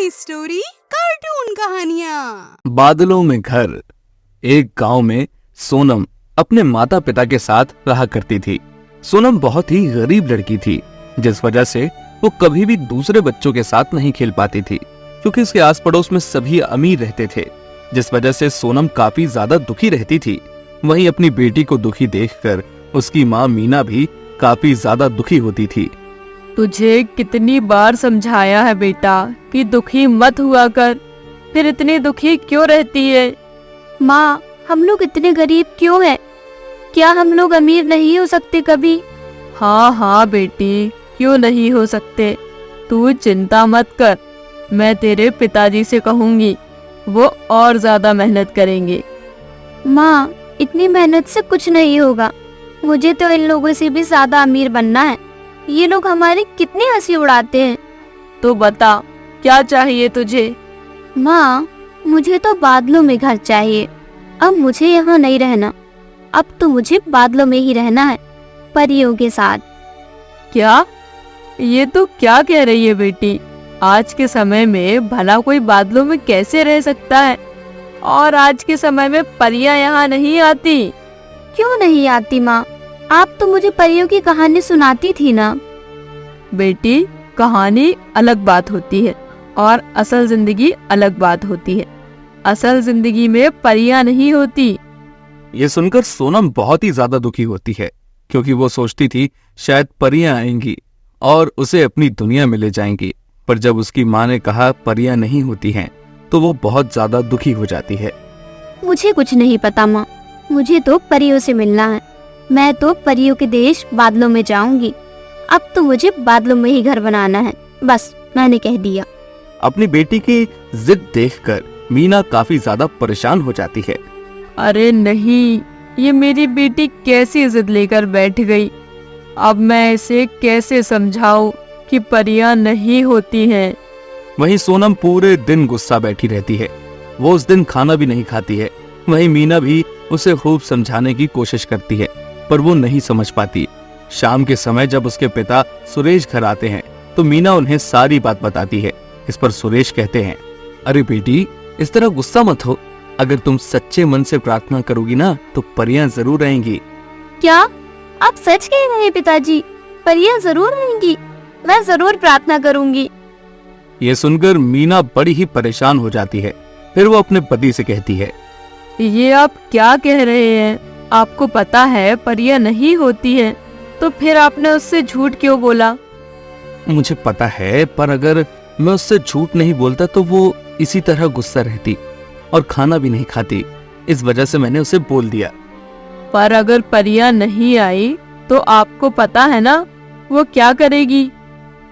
नई story cartoon कहानियाँ। बादलों में घर। एक गांव में सोनम अपने माता पिता के साथ रहा करती थी। सोनम बहुत ही गरीब लड़की थी, जिस वजह से वो कभी भी दूसरे बच्चों के साथ नहीं खेल पाती थी, क्योंकि उसके आस पड़ोस में सभी अमीर रहते थे, जिस वजह से सोनम काफी ज्यादा दुखी रहती थी। वहीं अपनी बेटी को दुखी देखकर उसकी माँ मीना भी काफी ज्यादा दुखी होती थी। तुझे कितनी बार समझाया है बेटा कि दुखी मत हुआ कर, फिर इतनी दुखी क्यों रहती है? माँ, हम लोग इतने गरीब क्यों हैं? क्या हम लोग अमीर नहीं हो सकते कभी? हाँ बेटी, क्यों नहीं हो सकते। तू चिंता मत कर, मैं तेरे पिताजी से कहूँगी, वो और ज्यादा मेहनत करेंगे। माँ, इतनी मेहनत से कुछ नहीं होगा। मुझे तो इन लोगों से भी ज्यादा अमीर बनना है। ये लोग हमारी कितनी हंसी उड़ाते हैं। तो बता, क्या चाहिए तुझे? माँ, मुझे तो बादलों में घर चाहिए। अब मुझे यहाँ नहीं रहना, अब तो मुझे बादलों में ही रहना है, परियों के साथ। क्या? ये तो क्या कह रही है बेटी? आज के समय में भला कोई बादलों में कैसे रह सकता है? और आज के समय में परियां यहाँ नहीं आती। क्यों नहीं आती माँ? आप तो मुझे परियों की कहानी सुनाती थी ना। बेटी, कहानी अलग बात होती है और असल जिंदगी अलग बात होती है। असल जिंदगी में परियां नहीं होती। ये सुनकर सोनम बहुत ही ज्यादा दुखी होती है, क्योंकि वो सोचती थी शायद परियां आएंगी और उसे अपनी दुनिया में ले जाएंगी। पर जब उसकी माँ ने कहा परियां नहीं होती हैं, तो वो बहुत ज्यादा दुखी हो जाती है। मुझे कुछ नहीं पता माँ, मुझे तो परियों से मिलना है। मैं तो परियों के देश बादलों में जाऊंगी। अब तो मुझे बादलों में ही घर बनाना है, बस मैंने कह दिया। अपनी बेटी की जिद देखकर मीना काफी ज्यादा परेशान हो जाती है। अरे नहीं, ये मेरी बेटी कैसी जिद लेकर बैठ गई। अब मैं इसे कैसे समझाऊं कि परियां नहीं होती हैं। वहीं सोनम पूरे दिन गुस्सा बैठी रहती है। वो उस दिन खाना भी नहीं खाती है। वहीं मीना भी उसे खूब समझाने की कोशिश करती है, पर वो नहीं समझ पाती। शाम के समय जब उसके पिता सुरेश घर आते हैं, तो मीना उन्हें सारी बात बताती है। इस पर सुरेश कहते हैं, अरे बेटी, इस तरह गुस्सा मत हो। अगर तुम सच्चे मन से प्रार्थना करोगी ना, तो परियां जरूर आएंगी। क्या आप सच कह रहे हैं पिताजी? परियां जरूर आएंगी, मैं जरूर प्रार्थना करूंगी। ये सुनकर मीना बड़ी ही परेशान हो जाती है। फिर वो अपने पति से कहती है, ये आप क्या कह रहे हैं? आपको पता है परियां नहीं होती है, तो फिर आपने उससे झूठ क्यों बोला? मुझे पता है, पर अगर मैं उससे झूठ नहीं बोलता तो वो इसी तरह गुस्सा रहती और खाना भी नहीं खाती। इस वजह से मैंने उसे बोल दिया। पर अगर परियां नहीं आई तो आपको पता है ना वो क्या करेगी?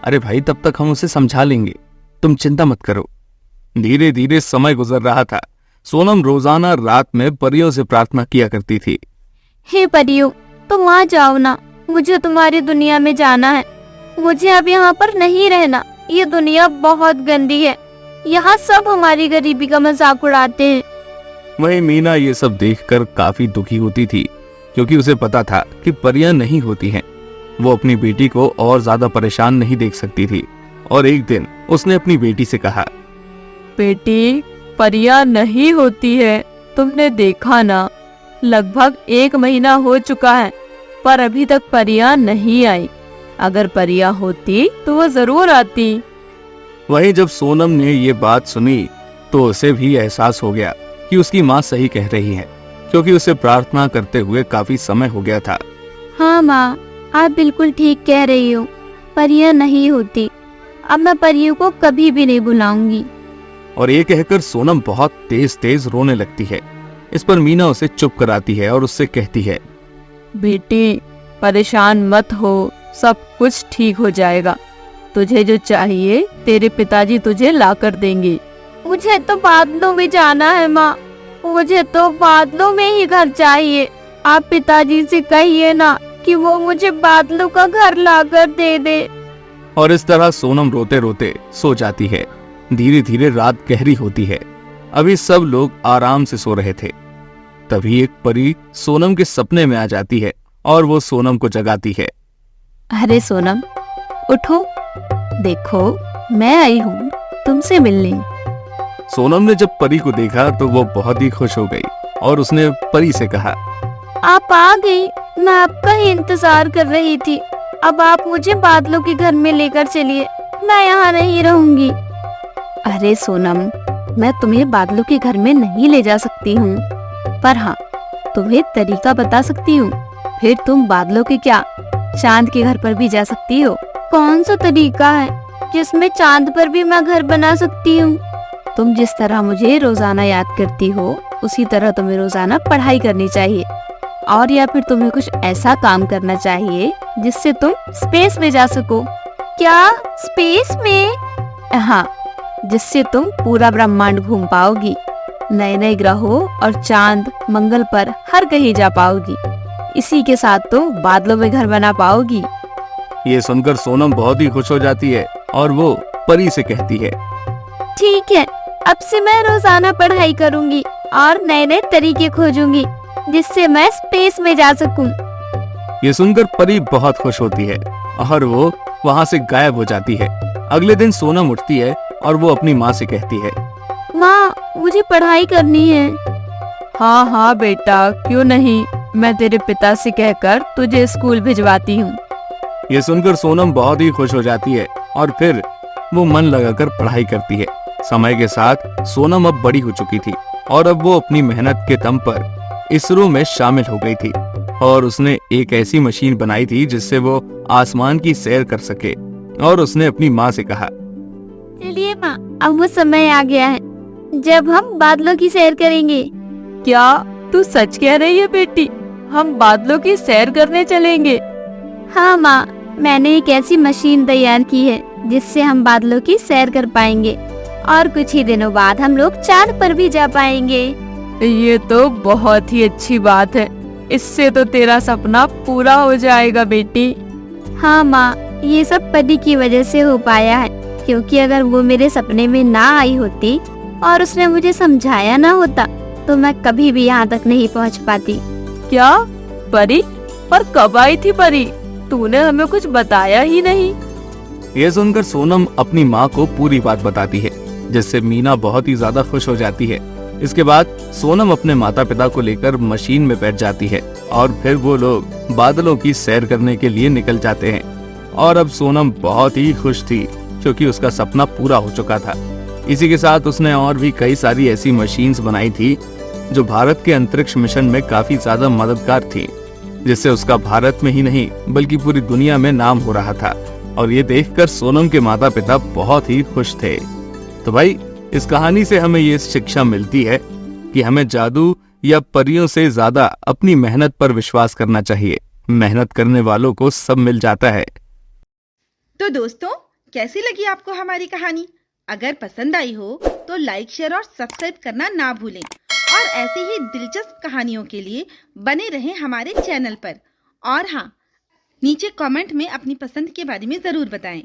अरे भाई, तब तक हम उसे समझा लेंगे, तुम चिंता मत करो। धीरे धीरे समय गुजर रहा था। सोनम रोजाना रात में परियों से प्रार्थना किया करती थी। हे परियों, तुम आ जाओ ना, मुझे तुम्हारी दुनिया में जाना है। मुझे अब यहाँ पर नहीं रहना। ये दुनिया बहुत गंदी है, यहाँ सब हमारी गरीबी का मजाक उड़ाते हैं। वहीं मीना ये सब देखकर काफी दुखी होती थी, क्योंकि उसे पता था कि परियां नहीं होती हैं। वो अपनी बेटी को और ज्यादा परेशान नहीं देख सकती थी, और एक दिन उसने अपनी बेटी से कहा, बेटी, परियां नहीं होती है। तुमने देखा ना, लगभग 1 महीना हो चुका है, पर अभी तक परियां नहीं आई। अगर परियां होती तो वो जरूर आती। वहीं जब सोनम ने ये बात सुनी, तो उसे भी एहसास हो गया कि उसकी माँ सही कह रही है, क्योंकि उसे प्रार्थना करते हुए काफी समय हो गया था। हाँ माँ, आप बिल्कुल ठीक कह रही हो, परियां नहीं होती। अब मैं परियों को कभी भी नहीं बुलाऊंगी। और ये कहकर सोनम बहुत तेज तेज रोने लगती है। इस पर मीना उसे चुप कराती है और उससे कहती है, बेटी, परेशान मत हो, सब कुछ ठीक हो जाएगा। तुझे जो चाहिए तेरे पिताजी तुझे ला कर देंगे। मुझे तो बादलों में जाना है माँ, मुझे तो बादलों में ही घर चाहिए। आप पिताजी से कहिए ना कि वो मुझे बादलों का घर लाकर दे दे। और इस तरह सोनम रोते रोते सो जाती है। धीरे धीरे रात गहरी होती है। अभी सब लोग आराम से सो रहे थे। तभी एक परी सोनम के सपने में आ जाती है और वो सोनम को जगाती है। अरे सोनम, उठो, देखो मैं आई हूँ तुमसे मिलने। सोनम ने जब परी को देखा तो वो बहुत ही खुश हो गई और उसने परी से कहा, आप आ गई, मैं आपका ही इंतजार कर रही थी। अब आप मुझे बादलों के घर में लेकर चलिए, मैं यहाँ नहीं रहूंगी। अरे सोनम, मैं तुम्हें बादलों के घर में नहीं ले जा सकती हूँ, पर हाँ तुम्हें तरीका बता सकती हूँ। फिर तुम बादलों के क्या, चांद के घर पर भी जा सकती हो। कौन सा तरीका है जिसमें चांद पर भी मैं घर बना सकती हूँ? तुम जिस तरह मुझे रोजाना याद करती हो उसी तरह तुम्हें रोजाना पढ़ाई करनी चाहिए, और या फिर तुम्हें कुछ ऐसा काम करना चाहिए जिससे तुम स्पेस में जा सको। क्या स्पेस में? हाँ, जिससे तुम पूरा ब्रह्मांड घूम पाओगी, नए नए ग्रहों और चांद मंगल पर हर कहीं जा पाओगी। इसी के साथ तुम बादलों में घर बना पाओगी। ये सुनकर सोनम बहुत ही खुश हो जाती है और वो परी से कहती है, ठीक है, अब से मैं रोजाना पढ़ाई करूंगी और नए नए तरीके खोजूंगी जिससे मैं स्पेस में जा सकूं। ये सुनकर परी बहुत खुश होती है और वो वहाँ से गायब हो जाती है। अगले दिन सोनम उठती है और वो अपनी माँ से कहती है, माँ, मुझे पढ़ाई करनी है। हाँ हाँ बेटा, क्यों नहीं, मैं तेरे पिता से कहकर तुझे स्कूल भिजवाती हूँ। ये सुनकर सोनम बहुत ही खुश हो जाती है और फिर वो मन लगाकर पढ़ाई करती है। समय के साथ सोनम अब बड़ी हो चुकी थी और अब वो अपनी मेहनत के दम पर इसरो में शामिल हो गई थी और उसने एक ऐसी मशीन बनाई थी जिससे वो आसमान की सैर कर सके। और उसने अपनी माँ से कहा, चलिए माँ, अब वो समय आ गया है जब हम बादलों की सैर करेंगे। क्या तू सच कह रही है बेटी? हम बादलों की सैर करने चलेंगे? हाँ माँ, मैंने एक ऐसी मशीन तैयार की है जिससे हम बादलों की सैर कर पाएंगे और कुछ ही दिनों बाद हम लोग चांद पर भी जा पाएंगे। ये तो बहुत ही अच्छी बात है, इससे तो तेरा सपना पूरा हो जाएगा बेटी। हाँ माँ, ये सब परी की वजह से हो पाया है, क्योंकि अगर वो मेरे सपने में ना आई होती और उसने मुझे समझाया ना होता तो मैं कभी भी यहाँ तक नहीं पहुँच पाती। क्या परी? पर कब आई थी परी? तूने हमें कुछ बताया ही नहीं। ये सुनकर सोनम अपनी माँ को पूरी बात बताती है, जिससे मीना बहुत ही ज्यादा खुश हो जाती है। इसके बाद सोनम अपने माता पिता को लेकर मशीन में बैठ जाती है और फिर वो लोग बादलों की सैर करने के लिए निकल जाते हैं। और अब सोनम बहुत ही खुश थी क्योंकि उसका सपना पूरा हो चुका था। इसी के साथ उसने और भी कई सारी ऐसी मशीन्स बनाई थी जो भारत के अंतरिक्ष मिशन में काफी ज्यादा मददगार थी, जिससे उसका भारत में ही नहीं बल्कि पूरी दुनिया में नाम हो रहा था। और ये देखकर सोनम के माता पिता बहुत ही खुश थे। तो भाई, इस कहानी से हमें ये शिक्षा मिलती है कि हमें जादू या परियों से ज्यादा अपनी मेहनत पर विश्वास करना चाहिए। मेहनत करने वालों को सब मिल जाता है। तो दोस्तों, कैसी लगी आपको हमारी कहानी? अगर पसंद आई हो तो लाइक, शेयर और सब्सक्राइब करना ना भूलें और ऐसी ही दिलचस्प कहानियों के लिए बने रहें हमारे चैनल पर। और हाँ, नीचे कमेंट में अपनी पसंद के बारे में ज़रूर बताएं।